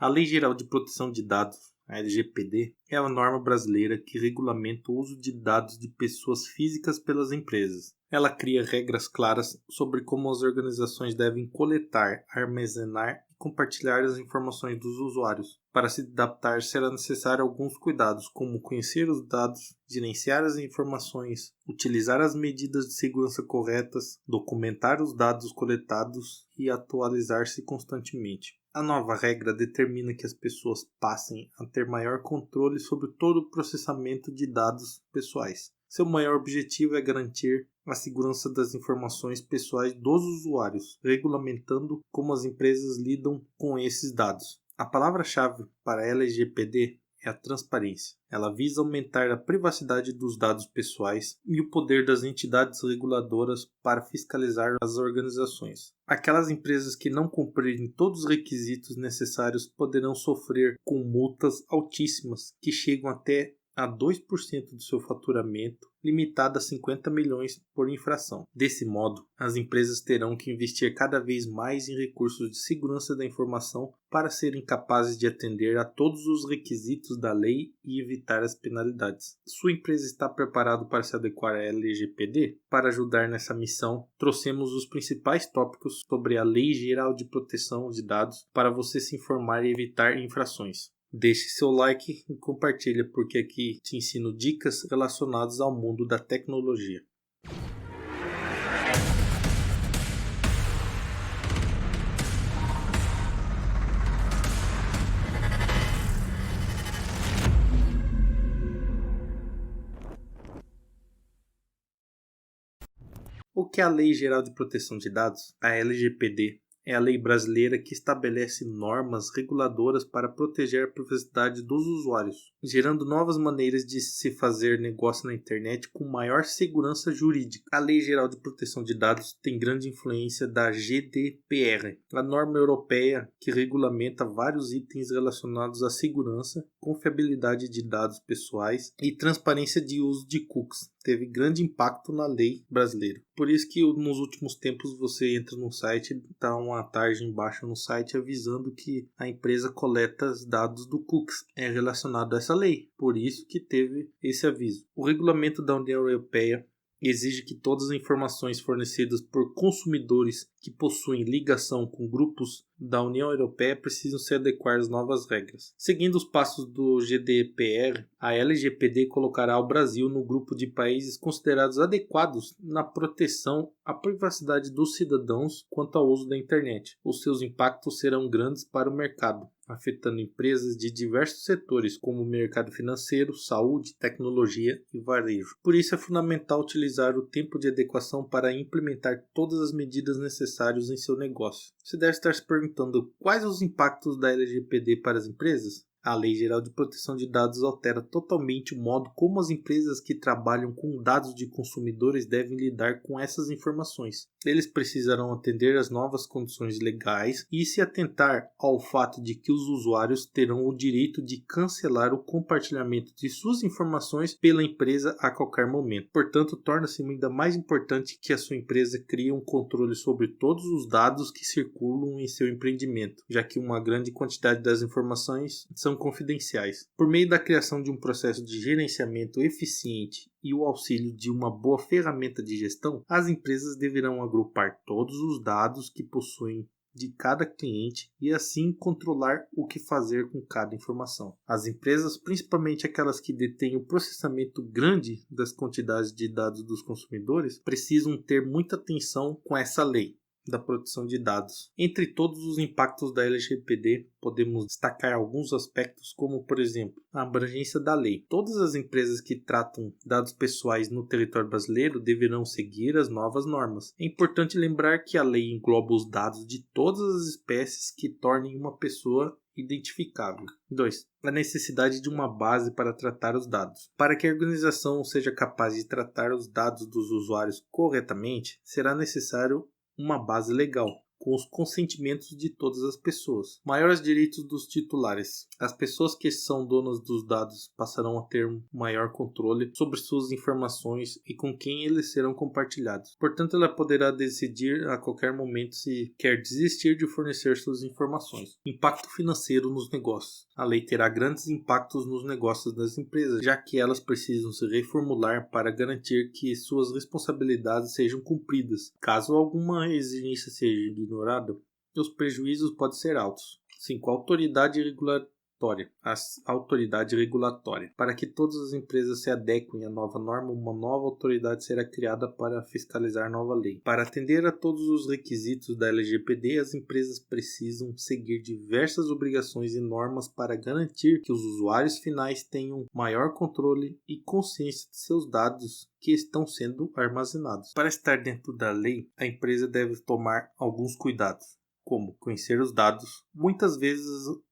A Lei Geral de Proteção de Dados, a LGPD, é a norma brasileira que regulamenta o uso de dados de pessoas físicas pelas empresas. Ela cria regras claras sobre como as organizações devem coletar, armazenar e compartilhar as informações dos usuários. Para se adaptar, será necessário alguns cuidados, como conhecer os dados, gerenciar as informações, utilizar as medidas de segurança corretas, documentar os dados coletados e atualizar-se constantemente. A nova regra determina que as pessoas passem a ter maior controle sobre todo o processamento de dados pessoais. Seu maior objetivo é garantir a segurança das informações pessoais dos usuários, regulamentando como as empresas lidam com esses dados. A palavra-chave para a LGPD é a transparência. Ela visa aumentar a privacidade dos dados pessoais e o poder das entidades reguladoras para fiscalizar as organizações. Aquelas empresas que não cumprirem todos os requisitos necessários poderão sofrer com multas altíssimas que chegam até a 2% do seu faturamento, limitado a 50 milhões por infração. Desse modo, as empresas terão que investir cada vez mais em recursos de segurança da informação para serem capazes de atender a todos os requisitos da lei e evitar as penalidades. Sua empresa está preparada para se adequar à LGPD? Para ajudar nessa missão, trouxemos os principais tópicos sobre a Lei Geral de Proteção de Dados para você se informar e evitar infrações. Deixe seu like e compartilhe, porque aqui te ensino dicas relacionadas ao mundo da tecnologia. O que é a Lei Geral de Proteção de Dados? A LGPD é a lei brasileira que estabelece normas reguladoras para proteger a privacidade dos usuários, gerando novas maneiras de se fazer negócio na internet com maior segurança jurídica. A Lei Geral de Proteção de Dados tem grande influência da GDPR, a norma europeia que regulamenta vários itens relacionados à segurança, confiabilidade de dados pessoais e transparência de uso de cookies. Teve grande impacto na lei brasileira. Por isso que nos últimos tempos você entra no site, está uma tarja embaixo no site avisando que a empresa coleta os dados do cookies. É relacionado a essa lei. Por isso que teve esse aviso. O regulamento da União Europeia exige que todas as informações fornecidas por consumidores que possuem ligação com grupos da União Europeia precisam se adequar às novas regras. Seguindo os passos do GDPR, a LGPD colocará o Brasil no grupo de países considerados adequados na proteção à privacidade dos cidadãos quanto ao uso da internet. Os seus impactos serão grandes para o mercado, afetando empresas de diversos setores, como o mercado financeiro, saúde, tecnologia e varejo. Por isso é fundamental utilizar o tempo de adequação para implementar todas as medidas necessárias em seu negócio. Você deve estar se perguntando quais os impactos da LGPD para as empresas? A Lei Geral de Proteção de Dados altera totalmente o modo como as empresas que trabalham com dados de consumidores devem lidar com essas informações. Eles precisarão atender às novas condições legais e se atentar ao fato de que os usuários terão o direito de cancelar o compartilhamento de suas informações pela empresa a qualquer momento. Portanto, torna-se ainda mais importante que a sua empresa crie um controle sobre todos os dados que circulam em seu empreendimento, já que uma grande quantidade das informações são confidenciais. Por meio da criação de um processo de gerenciamento eficiente e o auxílio de uma boa ferramenta de gestão, as empresas deverão agrupar todos os dados que possuem de cada cliente e assim controlar o que fazer com cada informação. As empresas, principalmente aquelas que detêm o processamento grande das quantidades de dados dos consumidores, precisam ter muita atenção com essa lei da proteção de dados. Entre todos os impactos da LGPD, podemos destacar alguns aspectos, como, por exemplo, a abrangência da lei. Todas as empresas que tratam dados pessoais no território brasileiro deverão seguir as novas normas. É importante lembrar que a lei engloba os dados de todas as espécies que tornem uma pessoa identificável. 2. A necessidade de uma base para tratar os dados. Para que a organização seja capaz de tratar os dados dos usuários corretamente, será necessário uma base legal. com os consentimentos de todas as pessoas. Maiores direitos dos titulares. As pessoas que são donas dos dados passarão a ter um maior controle sobre suas informações e com quem eles serão compartilhados. Portanto, ela poderá decidir a qualquer momento se quer desistir de fornecer suas informações. Impacto financeiro nos negócios. A lei terá grandes impactos nos negócios das empresas, já que elas precisam se reformular para garantir que suas responsabilidades sejam cumpridas. Caso alguma exigência seja ignorada, os prejuízos podem ser altos. 5. Autoridade regulatória. Para que todas as empresas se adequem à nova norma, uma nova autoridade será criada para fiscalizar a nova lei. Para atender a todos os requisitos da LGPD, as empresas precisam seguir diversas obrigações e normas para garantir que os usuários finais tenham maior controle e consciência de seus dados que estão sendo armazenados. Para estar dentro da lei, a empresa deve tomar alguns cuidados, como conhecer os dados. Muitas vezes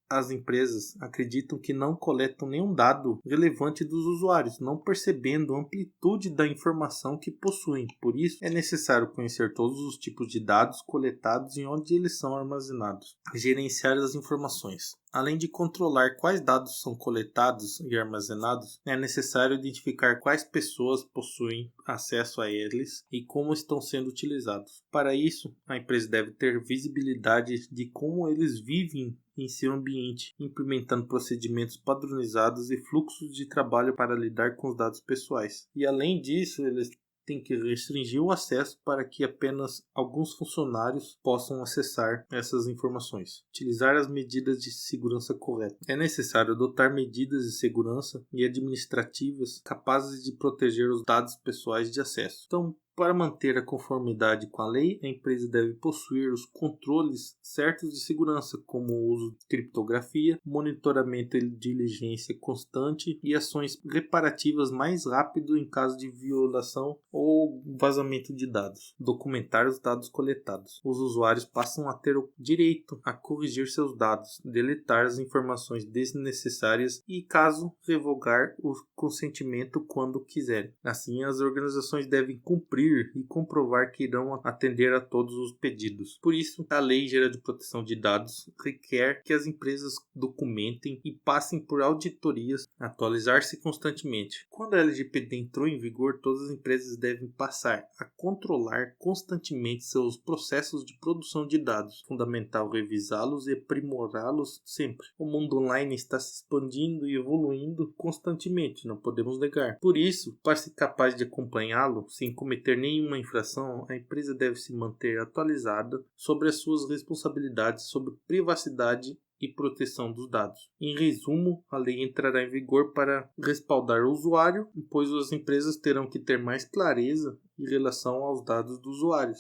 as empresas acreditam que não coletam nenhum dado relevante dos usuários, não percebendo a amplitude da informação que possuem. Por isso, é necessário conhecer todos os tipos de dados coletados e onde eles são armazenados. Gerenciar as informações. Além de controlar quais dados são coletados e armazenados, é necessário identificar quais pessoas possuem acesso a eles e como estão sendo utilizados. Para isso, a empresa deve ter visibilidade de como eles vivem em seu ambiente, implementando procedimentos padronizados e fluxos de trabalho para lidar com os dados pessoais. E além disso, eles têm que restringir o acesso para que apenas alguns funcionários possam acessar essas informações. Utilizar as medidas de segurança corretas. É necessário adotar medidas de segurança e administrativas capazes de proteger os dados pessoais de acesso. Então, para manter a conformidade com a lei, a empresa deve possuir os controles certos de segurança, como o uso de criptografia, monitoramento e diligência constante e ações reparativas mais rápido em caso de violação ou vazamento de dados. Documentar os dados coletados. Os usuários passam a ter o direito a corrigir seus dados, deletar as informações desnecessárias e, caso, revogar o consentimento quando quiserem. Assim, as organizações devem cumprir e comprovar que irão atender a todos os pedidos. Por isso, a Lei Geral de Proteção de Dados requer que as empresas documentem e passem por auditorias, atualizar-se constantemente. Quando a LGPD entrou em vigor, todas as empresas devem passar a controlar constantemente seus processos de produção de dados. Fundamental revisá-los e aprimorá-los sempre. O mundo online está se expandindo e evoluindo constantemente, não podemos negar. Por isso, para ser capaz de acompanhá-lo sem cometer nenhuma infração, a empresa deve se manter atualizada sobre as suas responsabilidades sobre privacidade e proteção dos dados. Em resumo, a lei entrará em vigor para respaldar o usuário, pois as empresas terão que ter mais clareza em relação aos dados dos usuários.